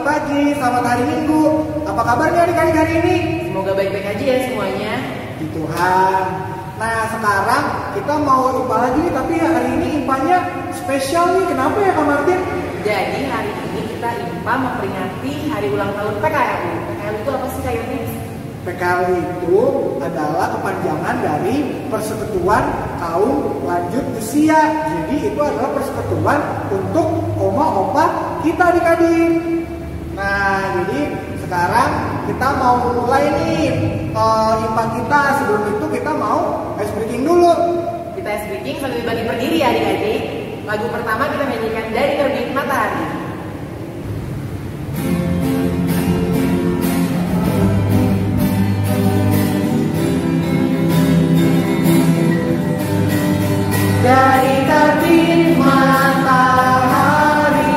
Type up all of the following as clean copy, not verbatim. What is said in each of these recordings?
selamat pagi, selamat hari Minggu. Apa kabarnya adik-adik hari ini? Semoga baik-baik aja ya semuanya. Di Tuhan. Nah sekarang kita mau IPA lagi nih, tapi hari ini IPA-nya spesial nih. Kenapa ya Kak Martin? Jadi hari ini kita IPA memperingati hari ulang tahun PKLU. PKLU itu apa sih Kak Yotis? PKLU itu adalah kepanjangan dari Persekutuan Kaum Lanjut Usia. Jadi itu adalah persekutuan untuk oma-opa kita adik-adik. Nah jadi sekarang kita mau mulai nih IPA kita. Sebelum itu kita mau ice breaking dulu. Kita ice breaking sambil bagi berdiri ya adik-adik. Lagu pertama kita nyanyikan Dari Terbit Matahari. Dari terbit matahari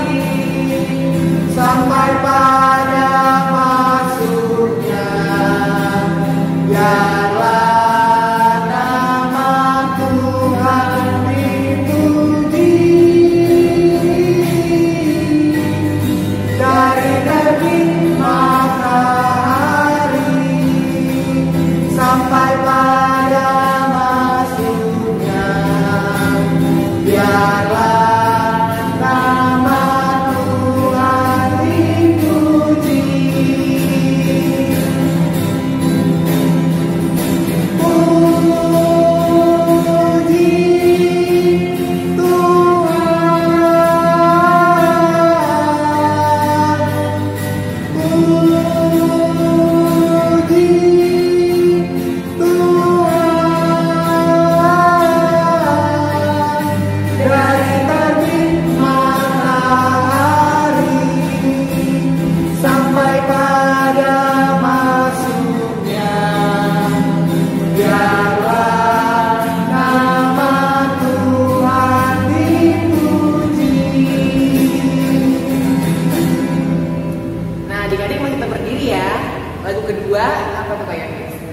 sampai pada masuknya, biarlah nama Tuhan dipuji. Dari terbit matahari sampai pada masuknya, biarlah nama Tuhan dipuji. Puji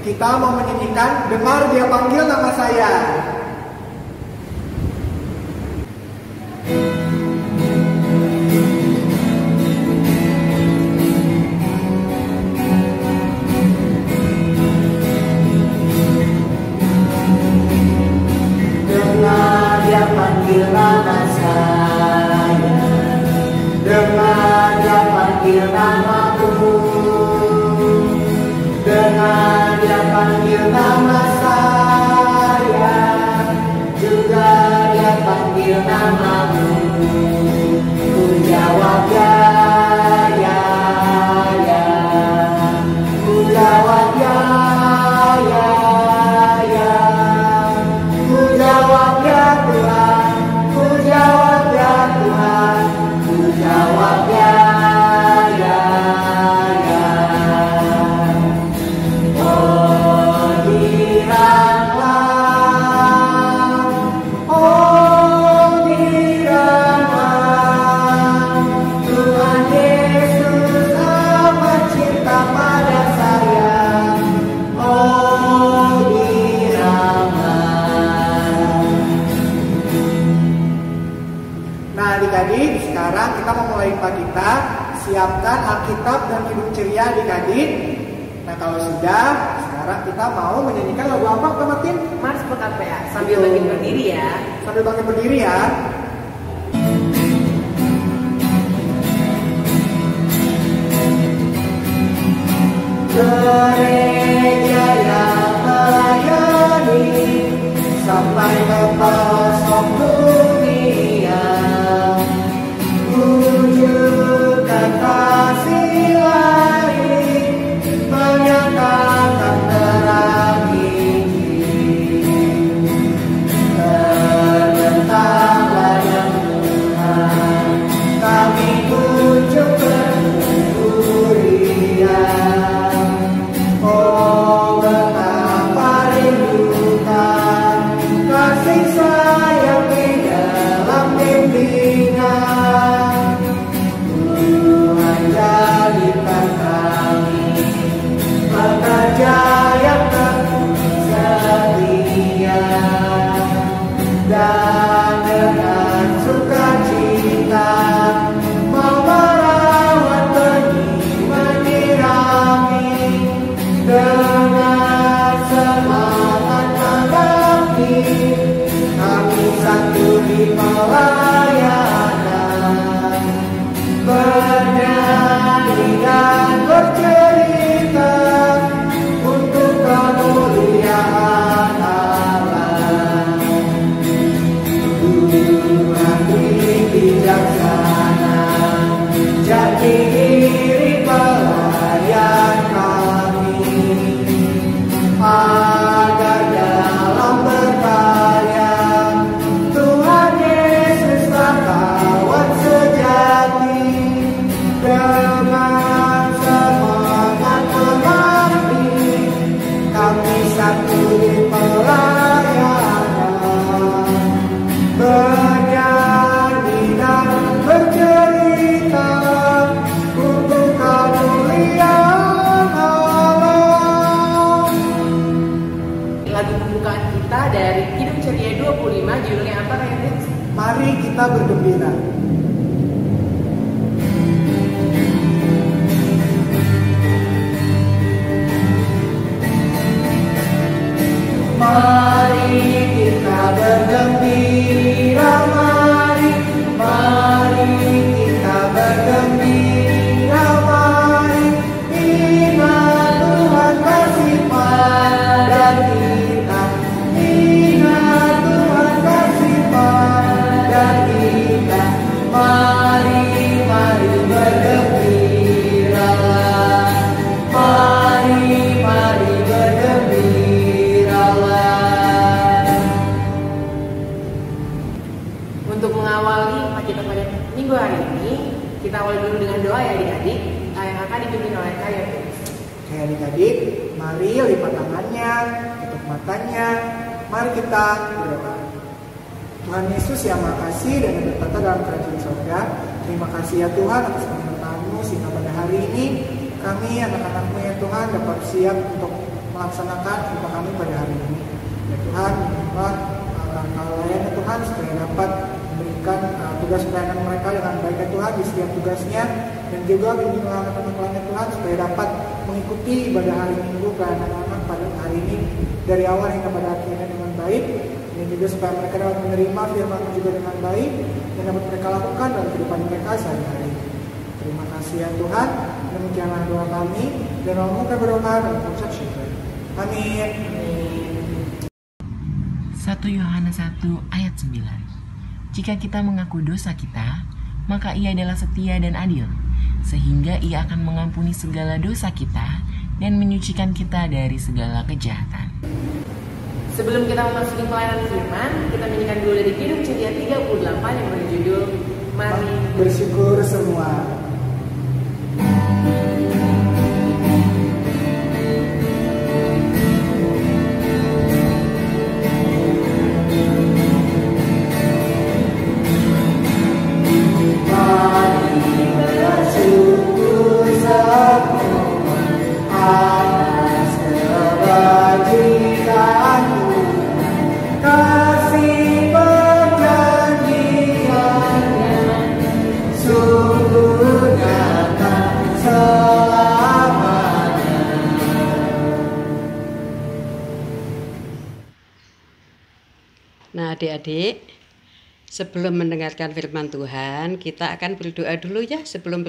kita mau menyanyikan Dengar Dia Panggil Nama Saya. Dengar Dia panggil nama saya, dengar Dia panggil namaku, dengar Dia panggil nama saya, juga Dia panggil namamu. Ku jawab ya, ya, ya. Ku jawab ya, ya, ya. Ku jawab ya Tuhan, ku jawab ya Tuhan, ku jawab ya, ya, ya. Nah adik-adik, sekarang kita mau mulai IPA kita. Siapkan Alkitab dan hidup ceria adik-adik. Nah kalau sudah, sekarang kita mau menyanyikan lagu apa Kak Martin? Mars PKPA. Sambil bangkit berdiri ya. Sambil bangkit berdiri ya. Gereja yang melayani sampai ke pelosok dunia, wujudkan kasih lain, menyatakan terang Injil. Terbentanglah yang Tuhan, kami pujuk berdurian. Oh betapa rindukan kasih sayang sana, jati diri pelayan kami, agar dalam berkarya Tuhan Yesuslah kawan sejati. Dengan semangat mengabdi, kami satu di pelayanan, bernyanyi dan bercerita untuk kemuliaan Allah. Lagu pembukaan kita dari Hidup Ceria 25, judulnya apa Kak Hendrik? Mari kita bergembira. Mari kita bergembira, mari kita bergembira, mari ingat Tuhan kasih pada kita, ingat Tuhan kasih pada kita, mari bergembira, mari bergembira. Untuk mengawali kita pada minggu hari ini, kita awali dulu dengan doa ya adik-adik yang akan dipimpin oleh Kak Hendrik. Oke adik-adik, mari lipat tangannya, tutup matanya, mari kita berdoa. Tuhan Yesus yang makasih dan berkata dalam kerajaan surga, terima kasih ya Tuhan atas keberkatan-Mu sehingga pada hari ini kami anak-anak-Mu ya Tuhan dapat siap untuk melaksanakan ibadah kami pada hari ini. Ya Tuhan, menyembah langkah layan ya Tuhan supaya dapat memberikan tugas pelayanan mereka dengan baik ya Tuhan di setiap tugasnya, dan juga bimbinglah anak-anak lainnya Tuhan supaya dapat mengikuti ibadah hari Minggu pelayanan anak pada hari ini dari awal hingga pada akhirnya dengan baik, dan juga supaya mereka dapat menerima firman-Mu juga dengan baik dan dapat mereka lakukan dalam kehidupan mereka sehari-hari. Terima kasih ya Tuhan, demikianlah doa kami dan Roh-Mu kami berdoa dan mengucap syukur. Amin. 1 Yohanes 1 ayat 9. Jika kita mengaku dosa kita, maka Ia adalah setia dan adil, sehingga Ia akan mengampuni segala dosa kita dan menyucikan kita dari segala kejahatan. Sebelum kita memasuki pelayanan firman, kita menyanyikan dulu dari Hidup Ceria 38 yang berjudul Mari Bersyukur Semua. Nah adik-adik, sebelum mendengarkan firman Tuhan, kita akan berdoa dulu ya sebelum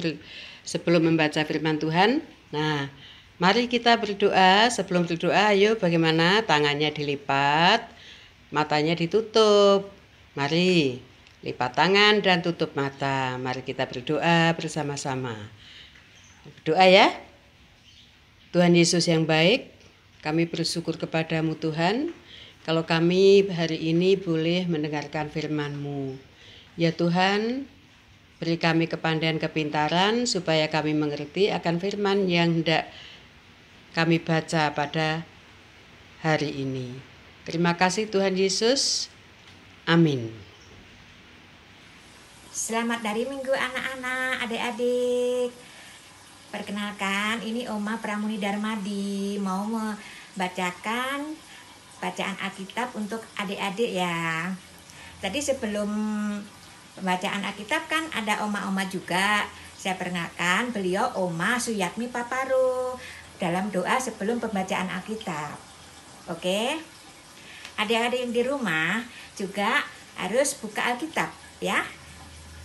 membaca firman Tuhan. Nah, mari kita berdoa. Sebelum berdoa, ayo bagaimana? Tangannya dilipat, matanya ditutup. Mari, lipat tangan dan tutup mata. Mari kita berdoa bersama-sama. Berdoa ya. Tuhan Yesus yang baik, kami bersyukur kepadamu Tuhan, kalau kami hari ini boleh mendengarkan firman-Mu. Ya Tuhan, beri kami kepandaian kepintaran supaya kami mengerti akan firman yang hendak kami baca pada hari ini. Terima kasih Tuhan Yesus. Amin. Selamat dari Minggu anak-anak, adik-adik. Perkenalkan, ini Oma Pramuni Darmadi mau membacakan bacaan Alkitab untuk adik-adik ya. Tadi sebelum pembacaan Alkitab kan ada oma-oma juga. Saya perkenalkan beliau Oma Suyatmi Paparu dalam doa sebelum pembacaan Alkitab. Oke. Adik-adik yang di rumah juga harus buka Alkitab ya.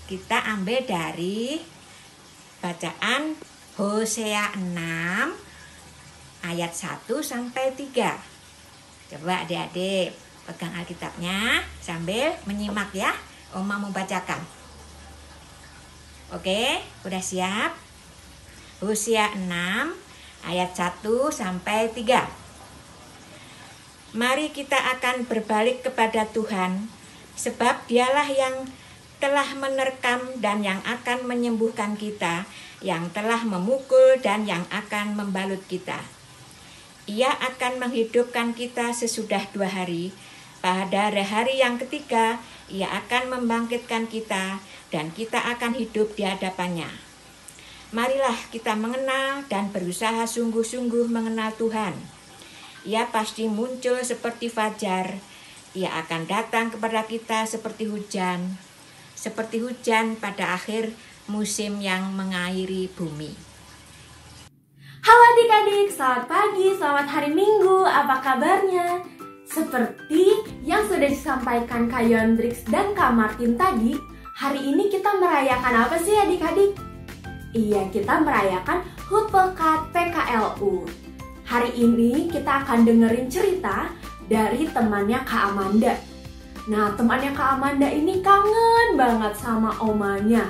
Kita ambil dari bacaan Hosea 6 ayat 1 sampai 3. Coba adik-adik pegang Alkitabnya sambil menyimak ya. Oma mau bacakan. Oke, udah siap? Hosea 6 ayat 1 sampai 3. Mari kita akan berbalik kepada Tuhan, sebab Dialah yang telah menerkam dan yang akan menyembuhkan kita, yang telah memukul dan yang akan membalut kita. Ia akan menghidupkan kita sesudah 2 hari. Pada hari yang ketiga, Ia akan membangkitkan kita dan kita akan hidup di hadapannya. Marilah kita mengenal dan berusaha sungguh-sungguh mengenal Tuhan. Ia pasti muncul seperti fajar. Ia akan datang kepada kita seperti hujan pada akhir musim yang mengairi bumi. Halo adik-adik, selamat pagi, selamat hari Minggu, apa kabarnya? Seperti yang sudah disampaikan Kak Yondrix dan Kak Martin tadi, hari ini kita merayakan apa sih adik-adik? Iya, kita merayakan HUT Pekat PKLU. Hari ini kita akan dengerin cerita dari temannya Kak Amanda. Nah, temannya Kak Amanda ini kangen banget sama omanya.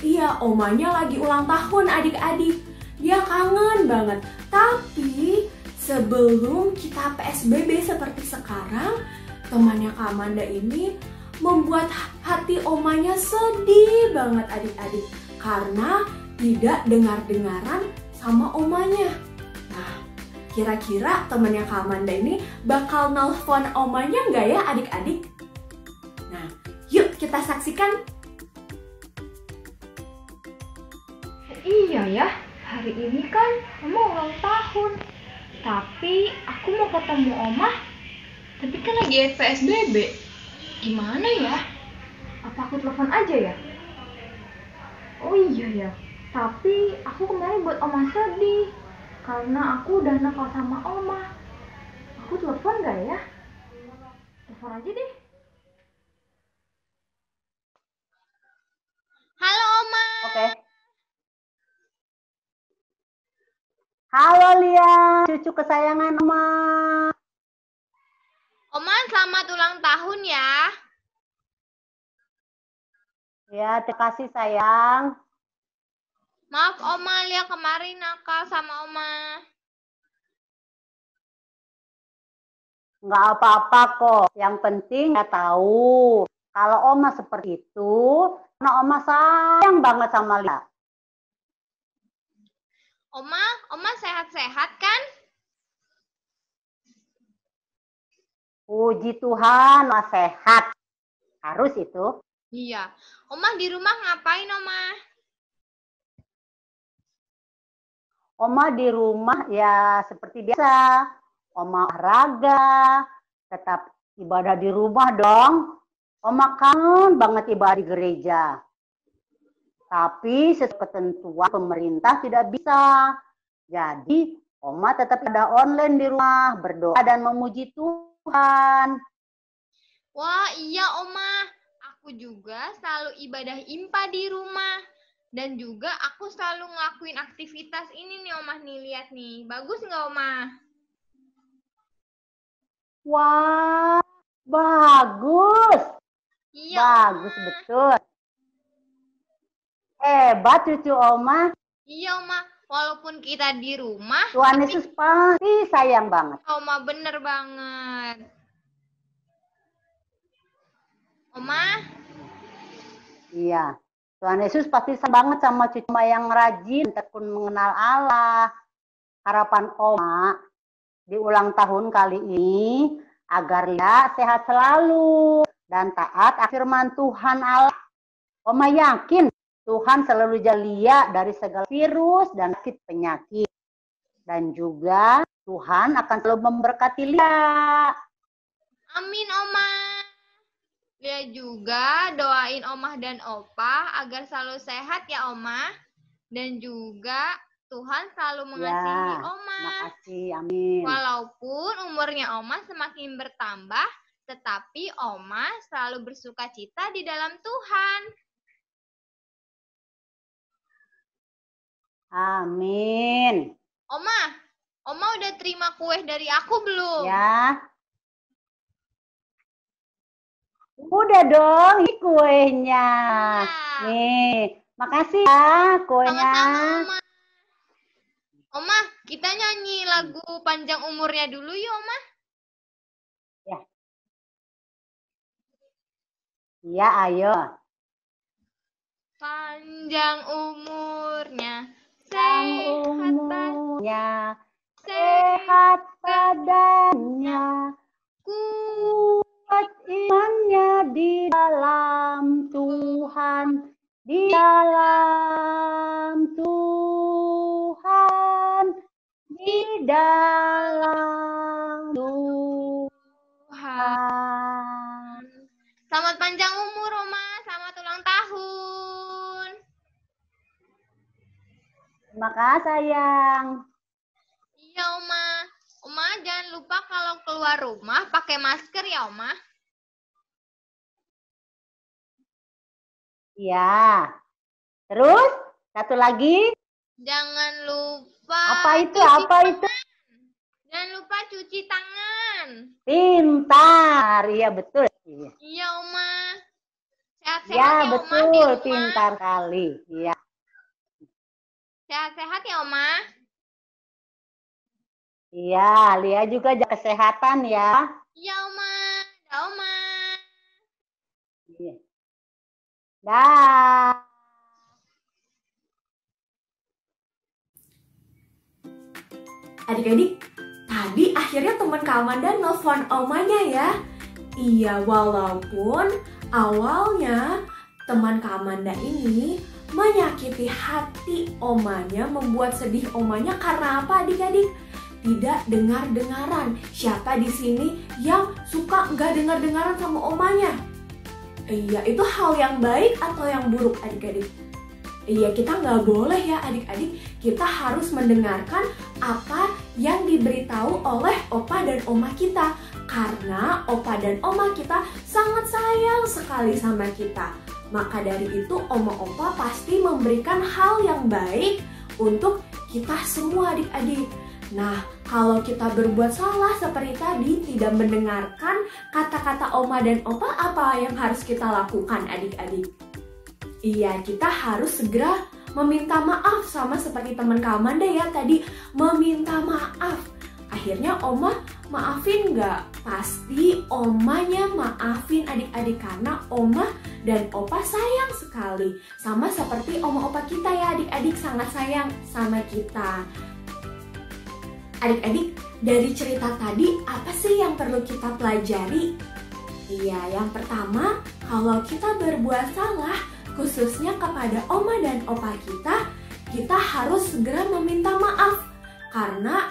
Iya, omanya lagi ulang tahun adik-adik. Dia kangen banget. Tapi sebelum kita PSBB seperti sekarang, temannya Kak Amanda ini membuat hati omanya sedih banget adik-adik. Karena tidak dengar-dengaran sama omanya. Nah, kira-kira temannya Kak Amanda ini bakal nelfon omanya nggak ya adik-adik? Nah, yuk kita saksikan. Iya ya, hari ini kan Oma ulang tahun. Tapi aku mau ketemu Oma. Tapi kan lagi PSBB. Gimana ya? Apa aku telepon aja ya? Oh iya ya. Tapi aku kemarin buat Oma sedih. Karena aku udah nakal sama Oma. Aku telepon gak ya? Telepon aja deh. Halo Oma. Oke. Halo Lia, cucu kesayangan Oma. Oma selamat ulang tahun ya. Ya, terima kasih sayang. Maaf Oma, Lia kemarin nakal sama Oma. Nggak apa-apa kok. Yang penting ya tahu kalau Oma seperti itu, karena Oma sayang banget sama Lia. Oma sehat-sehat kan? Puji Tuhan, Oma sehat. Harus itu. Iya. Oma di rumah ngapain Oma? Oma di rumah ya seperti biasa. Oma olahraga, tetap ibadah di rumah dong. Oma kangen banget ibadah di gereja. Tapi sesuai ketentuan pemerintah tidak bisa. Jadi, Oma tetap ada online di rumah, berdoa dan memuji Tuhan. Wah, iya Oma. Aku juga selalu ibadah IMPA di rumah. Dan juga aku selalu ngelakuin aktivitas ini nih Oma nih, lihat nih. Bagus nggak Oma? Wah, bagus. Iya, Bagus, Oma. betul. Hebat cucu Oma. Iya Oma, walaupun kita di rumah, Tuhan tapi Yesus pasti sayang banget. Oma bener banget. Oma, Iya, Tuhan Yesus pasti sayang banget sama cucu Oma yang rajin, tekun mengenal Allah. Harapan Oma di ulang tahun kali ini agar Lia sehat selalu dan taat firman Tuhan Allah. Oma yakin Tuhan selalu jaga Lia dari segala virus dan penyakit. Dan juga Tuhan akan selalu memberkati Lia. amin Oma. Lia juga doain Omah dan Opa agar selalu sehat ya Oma. Dan juga Tuhan selalu mengasihi Ya, Oma. makasih, amin. Walaupun umurnya Oma semakin bertambah, tetapi Oma selalu bersuka cita di dalam Tuhan. Amin. Oma udah terima kue dari aku belum? Ya. Udah dong, ini kuenya. Ya. Nih, Makasih ya kuenya. Sama-sama, Oma. Oma, kita nyanyi lagu Panjang Umurnya dulu yuk, Oma. Ya. Iya, ayo. Panjang umurnya, sehat badannya, kuat imannya di dalam Tuhan, di dalam Tuhan, di dalam Tuhan. Selamat panjang umur, Oma. Selamat ulang tahun. Terima kasih, sayang. Iya, Oma. Oma, jangan lupa kalau keluar rumah pakai masker ya, Oma. Iya. Terus, satu lagi. Jangan lupa. Apa itu? Apa itu? Jangan lupa cuci tangan. Pintar. Iya, betul. Iya, Oma. Sehat-sehat Ya, ya, Oma. betul. Pintar kali. Iya. Sehat-sehat ya, Oma. Iya, Lia juga jaga kesehatan ya. Iya, Oma. Dah, Oma. Iya. Dah. Adik-adik, tadi akhirnya teman Kak Amanda nelfon omanya ya. Iya, walaupun awalnya teman Kak Amanda ini menyakiti hati omanya, membuat sedih omanya karena apa adik-adik? Tidak dengar-dengaran. Siapa di sini yang suka nggak dengar-dengaran sama omanya? Iya, itu hal yang baik atau yang buruk adik-adik? Iya, kita nggak boleh ya adik-adik. Kita harus mendengarkan apa yang diberitahu oleh opa dan oma kita. Karena opa dan oma kita sangat sayang sekali sama kita. Maka dari itu oma opa pasti memberikan hal yang baik untuk kita semua adik-adik. Nah, kalau kita berbuat salah seperti tadi, tidak mendengarkan kata-kata oma dan opa, apa yang harus kita lakukan adik-adik? Iya, kita harus segera meminta maaf, sama seperti teman Kak Amanda ya tadi, meminta maaf. Akhirnya oma maafin nggak? Pasti omanya maafin adik-adik karena oma dan opa sayang sekali. Sama seperti oma opa kita ya adik-adik, sangat sayang sama kita. Adik-adik, dari cerita tadi apa sih yang perlu kita pelajari? Iya, yang pertama, kalau kita berbuat salah, khususnya kepada oma dan opa kita harus segera meminta maaf. Karena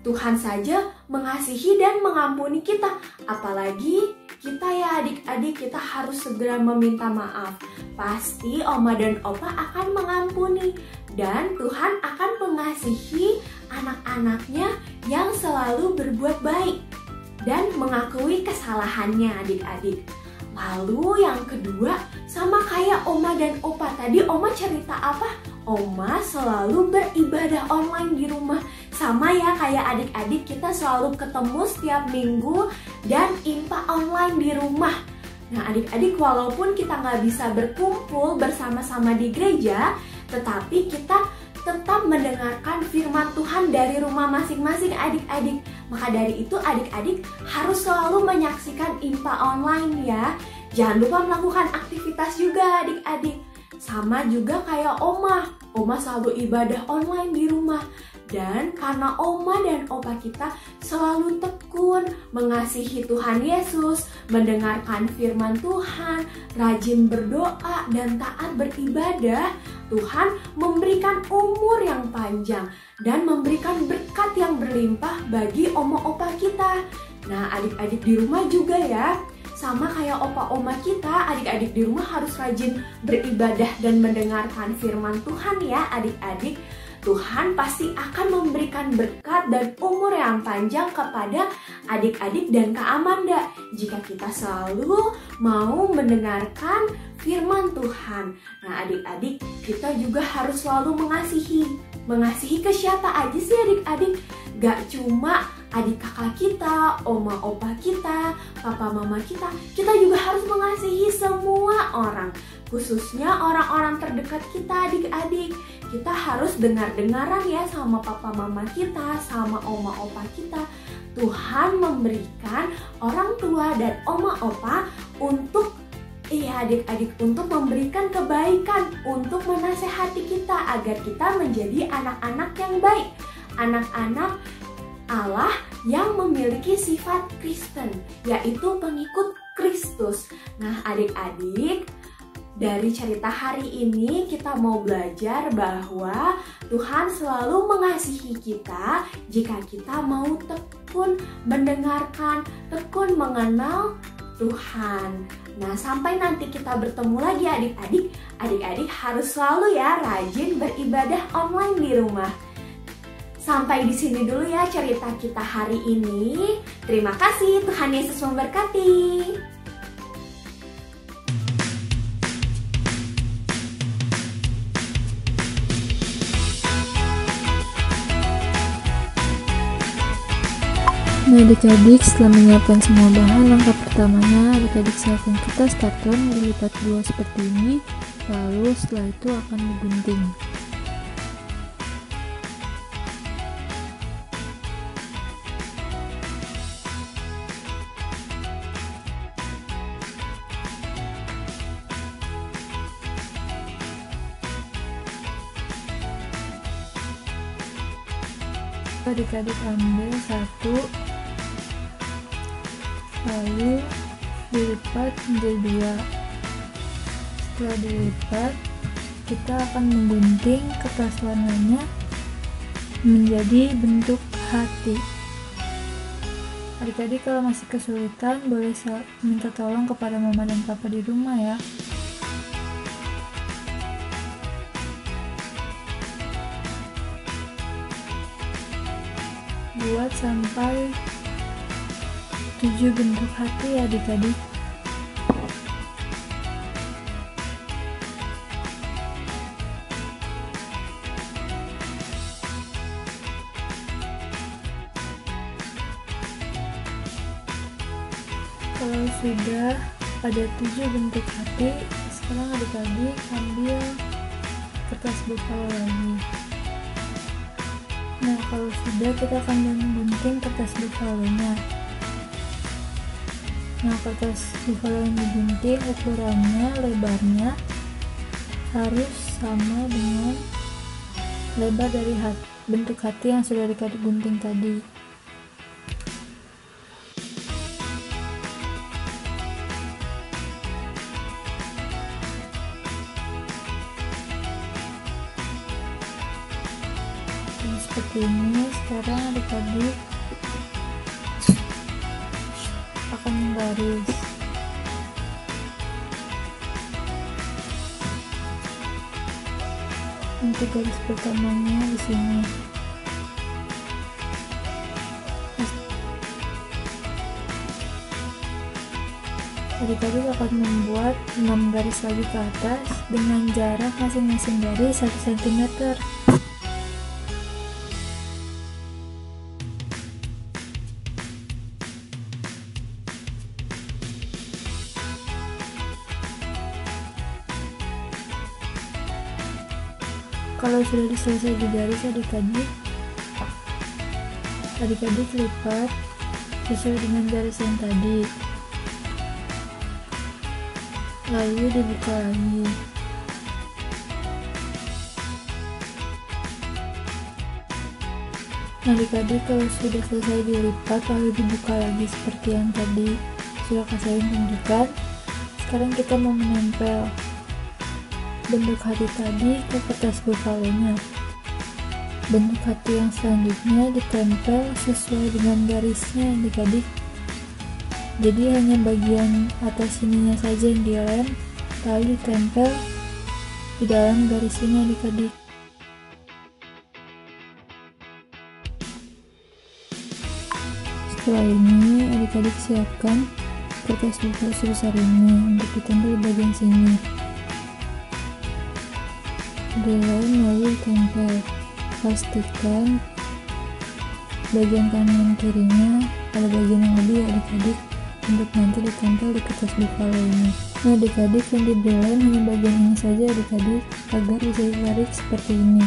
Tuhan saja mengasihi dan mengampuni kita. Apalagi kita ya adik-adik, kita harus segera meminta maaf. Pasti oma dan opa akan mengampuni. Dan Tuhan akan mengasihi anak-anaknya yang selalu berbuat baik dan mengakui kesalahannya adik-adik. Lalu yang kedua, sama kayak oma dan opa tadi, oma cerita apa? Oma selalu beribadah online di rumah. Sama ya kayak adik-adik, kita selalu ketemu setiap minggu dan impa online di rumah. Nah adik-adik, walaupun kita nggak bisa berkumpul bersama-sama di gereja, tetapi kita tetap mendengarkan firman Tuhan dari rumah masing-masing adik-adik. Maka dari itu adik-adik harus selalu menyaksikan impa online ya. Jangan lupa melakukan aktivitas juga adik-adik. Sama juga kayak oma selalu ibadah online di rumah. Dan karena oma dan opa kita selalu tekun mengasihi Tuhan Yesus, mendengarkan firman Tuhan, rajin berdoa dan taat beribadah, Tuhan memberikan umur yang panjang dan memberikan berkat yang berlimpah bagi oma opa kita. Nah adik-adik di rumah juga ya, sama kayak opa oma kita, adik-adik di rumah harus rajin beribadah dan mendengarkan firman Tuhan ya adik-adik. Tuhan pasti akan memberikan berkat dan umur yang panjang kepada adik-adik dan Kak Amanda jika kita selalu mau mendengarkan firman Tuhan. Nah adik-adik, kita juga harus selalu mengasihi. Mengasihi ke siapa aja sih adik-adik? Gak cuma adik kakak kita, oma opa kita, papa mama kita juga harus mengasihi semua orang. khususnya orang-orang terdekat kita, adik-adik. Kita harus dengar-dengaran ya sama papa mama kita, sama oma opa kita. Tuhan memberikan orang tua dan oma opa untuk adik-adik untuk memberikan kebaikan, untuk menasehati kita agar kita menjadi anak-anak yang baik, anak-anak Allah yang memiliki sifat Kristen, yaitu pengikut Kristus. Nah, adik-adik, dari cerita hari ini kita mau belajar bahwa Tuhan selalu mengasihi kita jika kita mau tekun mendengarkan, tekun mengenal Tuhan. Nah, sampai nanti kita bertemu lagi adik-adik, adik-adik harus selalu ya rajin beribadah online di rumah. Sampai di sini dulu ya cerita kita hari ini. Terima kasih, Tuhan Yesus memberkati. Nah adik-adik, setelah menyiapkan semua bahan, langkah pertamanya adik-adik siapkan kertas karton dilipat dua seperti ini, lalu setelah itu akan digunting. Adik-adik ambil satu, lalu dilipat menjadi dua. Setelah dilipat, kita akan menggunting kertas warnanya menjadi bentuk hati. Adik-adik kalau masih kesulitan boleh minta tolong kepada mama dan papa di rumah ya. Buat sampai 7 bentuk hati ya adik-adik. Kalau sudah ada 7 bentuk hati, sekarang adik-adik ambil kertas buffalo lagi. Nah, kalau sudah, kita akan menggunting kertas buffalo-nya. Nah, kertas buffalo yang digunting ukurannya, lebarnya harus sama dengan lebar dari bentuk hati yang sudah adik-adik gunting tadi. Seperti ini. Sekarang adik-adik akan menggaris. Untuk garis pertamanya di sini. Adik-adik akan membuat 6 garis lagi ke atas dengan jarak masing-masing garis 1 cm. Kalau sudah selesai di garis adik-adik lipat sesuai dengan garis yang tadi, lalu dibuka lagi. Adik-adik kalau sudah selesai dilipat lalu dibuka lagi seperti yang tadi sudah saya tunjukkan. Sekarang kita mau menempel bentuk hati tadi ke kertas buffalo-nya. Bentuk hati yang selanjutnya ditempel sesuai dengan garisnya adik-adik. Jadi hanya bagian atas sininya saja yang dilem, lalu ditempel di dalam garis ini adik-adik. Setelah ini adik-adik siapkan kertas buffalo sebesar ini untuk ditempel di bagian sini. Dilem lalu ditempel. Pastikan bagian kanan dan kirinya ada bagian yang lebih adik-adik untuk nanti ditempel di kertas buffalo ini. Nah, adik-adik yang diberi lem hanya bagian ini saja adik-adik agar bisa ditarik seperti ini.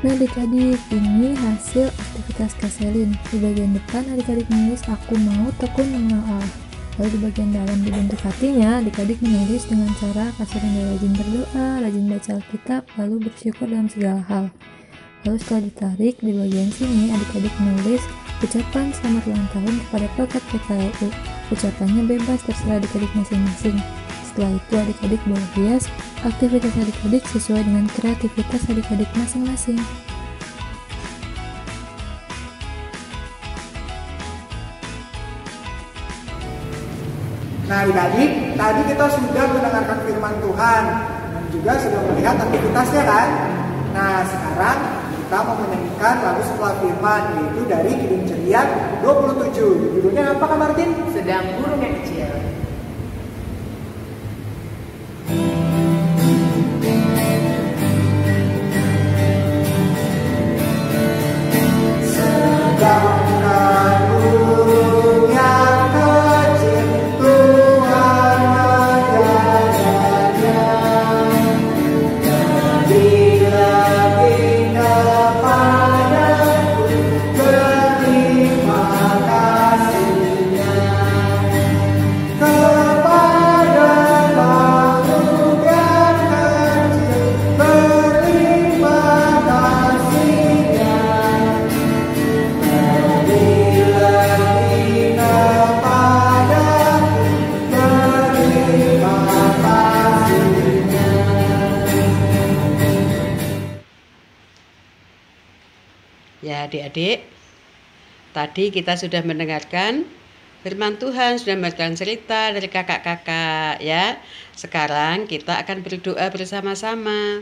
Nah adik-adik, ini hasil aktivitas Kak Selin. Di bagian depan adik-adik menulis aku mau tekun mengenal Allah. Lalu di bagian dalam dibentuk hatinya, adik-adik menulis dengan cara Kak Selin rajin berdoa, rajin baca Alkitab, lalu bersyukur dalam segala hal. Lalu setelah ditarik, di bagian sini adik-adik menulis ucapan selamat ulang tahun kepada Pekat PKLU. Ucapannya bebas terserah adik-adik masing-masing. Setelah itu adik-adik boleh hias aktivitas adik-adik sesuai dengan kreativitas adik-adik masing-masing. Nah adik-adik, tadi kita sudah mendengarkan firman Tuhan dan juga sudah melihat aktivitasnya kan? Nah sekarang kita mau menyanyikan lagu setelah firman, yaitu dari Kidung Ceria 27. Judulnya apa Kak Martin? Sedang burung yang kecil. Ya adik-adik, tadi kita sudah mendengarkan firman Tuhan, sudah mendengarkan cerita dari kakak-kakak ya. Sekarang kita akan berdoa bersama-sama.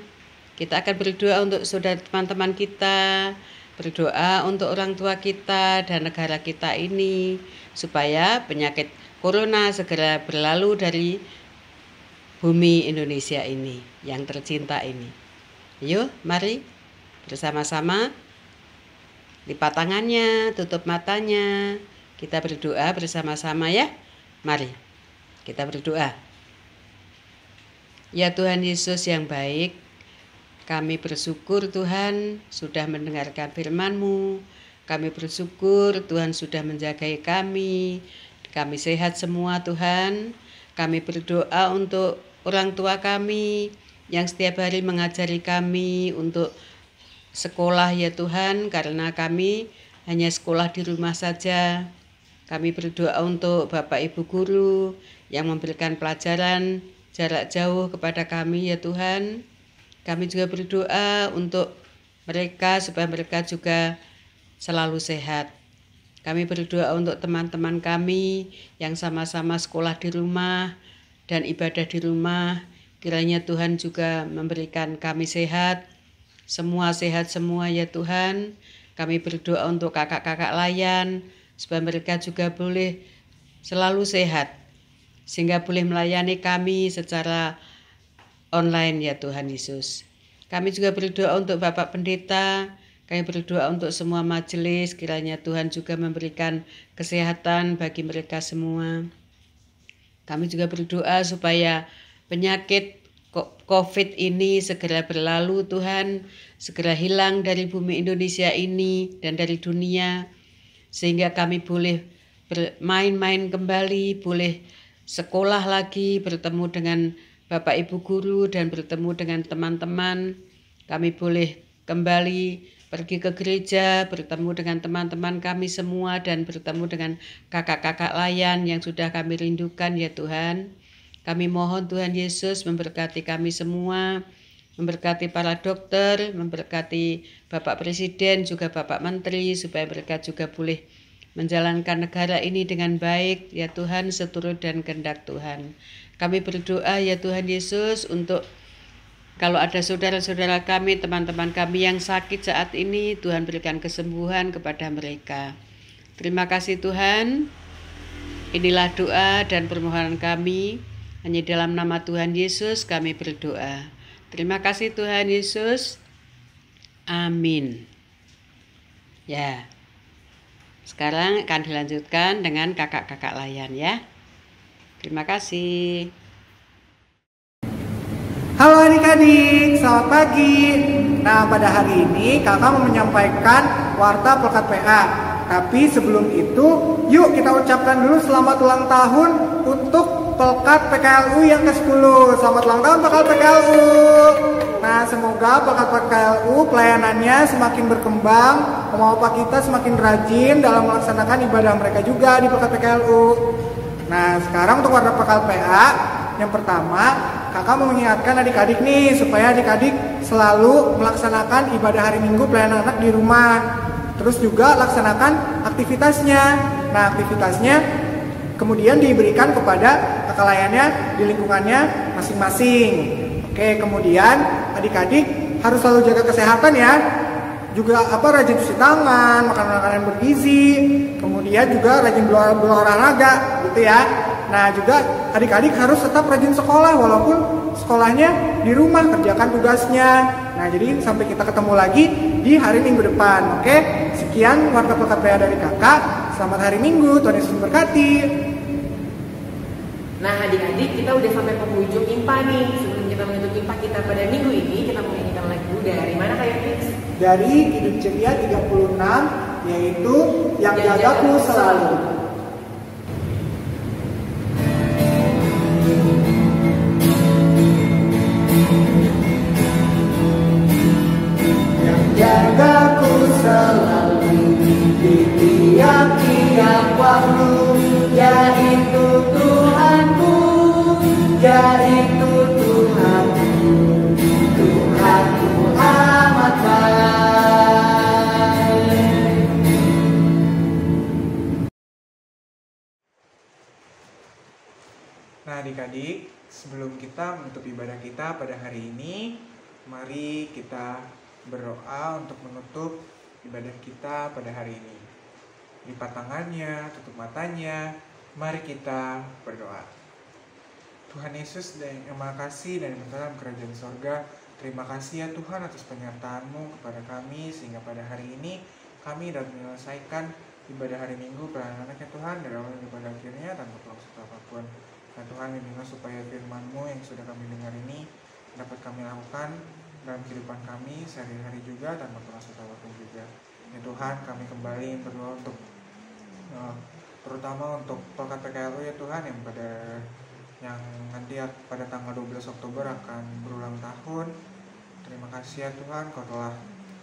Kita akan berdoa untuk saudara teman-teman kita, berdoa untuk orang tua kita dan negara kita ini, supaya penyakit corona segera berlalu dari bumi Indonesia ini yang tercinta ini. Yuk, mari bersama-sama lipat tangannya, tutup matanya. Kita berdoa bersama-sama ya. Mari kita berdoa. Ya Tuhan Yesus yang baik, kami bersyukur Tuhan sudah mendengarkan firman-Mu. Kami bersyukur Tuhan sudah menjagai kami. Kami sehat semua Tuhan. Kami berdoa untuk orang tua kami yang setiap hari mengajari kami untuk sekolah ya Tuhan, karena kami hanya sekolah di rumah saja. Kami berdoa untuk Bapak Ibu Guru yang memberikan pelajaran jarak jauh kepada kami ya Tuhan. Kami juga berdoa untuk mereka supaya mereka juga selalu sehat. Kami berdoa untuk teman-teman kami yang sama-sama sekolah di rumah dan ibadah di rumah. Kiranya Tuhan juga memberikan kami sehat. Semua sehat semua ya Tuhan. Kami berdoa untuk kakak-kakak layan supaya mereka juga boleh selalu sehat, sehingga boleh melayani kami secara online ya Tuhan Yesus. Kami juga berdoa untuk Bapak Pendeta. Kami berdoa untuk semua majelis. Kiranya Tuhan juga memberikan kesehatan bagi mereka semua. Kami juga berdoa supaya penyakit COVID ini segera berlalu Tuhan, segera hilang dari bumi Indonesia ini dan dari dunia, sehingga kami boleh bermain-main kembali, boleh sekolah lagi, bertemu dengan Bapak Ibu Guru dan bertemu dengan teman-teman. Kami boleh kembali pergi ke gereja, bertemu dengan teman-teman kami semua dan bertemu dengan kakak-kakak layan yang sudah kami rindukan ya Tuhan. Kami mohon Tuhan Yesus memberkati kami semua, memberkati para dokter, memberkati Bapak Presiden, juga Bapak Menteri, supaya mereka juga boleh menjalankan negara ini dengan baik, ya Tuhan, seturut dan kehendak Tuhan. Kami berdoa ya Tuhan Yesus untuk kalau ada saudara-saudara kami, teman-teman kami yang sakit saat ini, Tuhan berikan kesembuhan kepada mereka. Terima kasih Tuhan. Inilah doa dan permohonan kami. Hanya dalam nama Tuhan Yesus kami berdoa. Terima kasih Tuhan Yesus. Amin. Ya. Sekarang akan dilanjutkan dengan kakak-kakak layan ya. Terima kasih. Halo adik-adik, selamat pagi. Nah, pada hari ini kakak mau menyampaikan warta Pelkat PA. Tapi sebelum itu, yuk kita ucapkan dulu selamat ulang tahun untuk Pelkat PKLU yang ke-10. Selamat ulang tahun Pelkat PKLU. Nah, semoga Pelkat PKLU pelayanannya semakin berkembang, oma opa kita semakin rajin dalam melaksanakan ibadah mereka juga di Pelkat PKLU. Nah, sekarang untuk warta Pelkat PA, yang pertama, kakak mau mengingatkan adik-adik nih supaya adik-adik selalu melaksanakan ibadah hari Minggu pelayanan anak di rumah. Terus juga laksanakan aktivitasnya. Nah, aktivitasnya kemudian diberikan kepada kakak layannya di lingkungannya masing-masing. Oke, kemudian adik-adik harus selalu jaga kesehatan ya. Juga rajin cuci tangan, makan makanan bergizi, kemudian juga rajin berolahraga gitu ya. Nah, juga adik-adik harus tetap rajin sekolah walaupun sekolahnya di rumah, kerjakan tugasnya. Nah, jadi sampai kita ketemu lagi di hari Minggu depan. Oke, sekian warta Pelkat PA dari kakak. Selamat hari Minggu, Tuhan Yesus memberkati. Nah, adik-adik, kita udah sampai penghujung IMPA nih. Sebelum kita menutup IMPA kita pada minggu ini, kita mau menyanyikan lagu dari mana Kak Yotrix? Dari Hidup Ceria 36, yaitu Yang Jagaku Selalu. Jagaku selalu di tiap-tiap waktu, yaitu Tuhanku, yaitu Tuhanku, Tuhanku amat baik. Nah adik-adik, sebelum kita menutup ibadah kita pada hari ini, mari kita berdoa untuk menutup ibadah kita pada hari ini. Lipat tangannya, tutup matanya, mari kita berdoa. Tuhan Yesus yang Maha Kasih dan yang dalam kerajaan sorga, terima kasih ya Tuhan atas penyertaan-Mu kepada kami, sehingga pada hari ini kami dapat menyelesaikan ibadah hari Minggu pelayanan anak ya Tuhan, dari awal pada akhirnya tanpa maksud apapun. Nah Tuhan, bimbinglah supaya firman-Mu yang sudah kami dengar ini dapat kami lakukan dalam kehidupan kami sehari-hari juga tanpa maksud apapun juga. Ya Tuhan, kami kembali berdoa untuk terutama untuk Pelkat PKLU ya Tuhan yang nanti pada tanggal 12 Oktober akan berulang tahun. Terima kasih ya Tuhan, Kau telah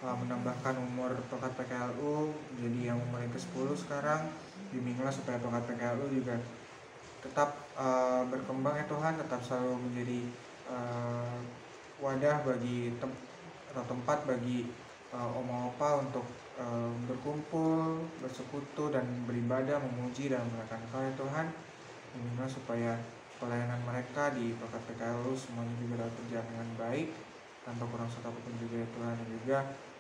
menambahkan umur Pelkat PKLU jadi yang umur ke-10 sekarang. Bimbinglah supaya Pelkat PKLU juga tetap berkembang ya Tuhan, tetap selalu menjadi wadah bagi atau tempat bagi oma opa untuk berkumpul, bersekutu dan beribadah, memuji dan memuliakan Kau ya Tuhan. Bimbinglah supaya pelayanan mereka di Pelkat PKLU semuanya juga dapat berjalan dengan baik tanpa kurang satu apapun juga ya Tuhan. Dan juga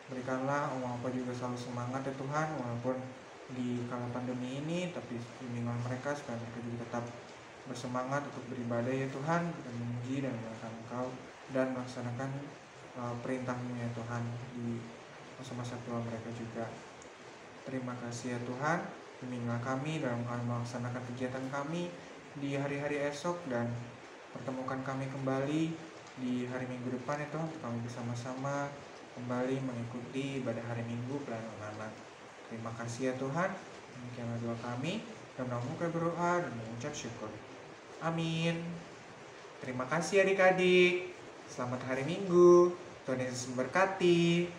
berikanlah oma opa juga selalu semangat ya Tuhan walaupun di kala pandemi ini, tapi bimbinglah mereka supaya mereka juga tetap bersemangat untuk beribadah ya Tuhan, dan memuji dan memuliakan Engkau dan melaksanakan perintah-Mu ya Tuhan di masa-masa tua mereka juga. Terima kasih ya Tuhan, bimbinglah kami dalam melaksanakan kegiatan kami di hari-hari esok dan pertemukan kami kembali di hari Minggu depan ya Tuhan, untuk kami bersama-sama kembali mengikuti ibadah hari Minggu pelayanan anak. Terima kasih ya Tuhan, demikianlah doa kami, dan kami berdoa dan mengucap syukur. Amin. Terima kasih adik-adik. Selamat hari Minggu. Tuhan Yesus memberkati.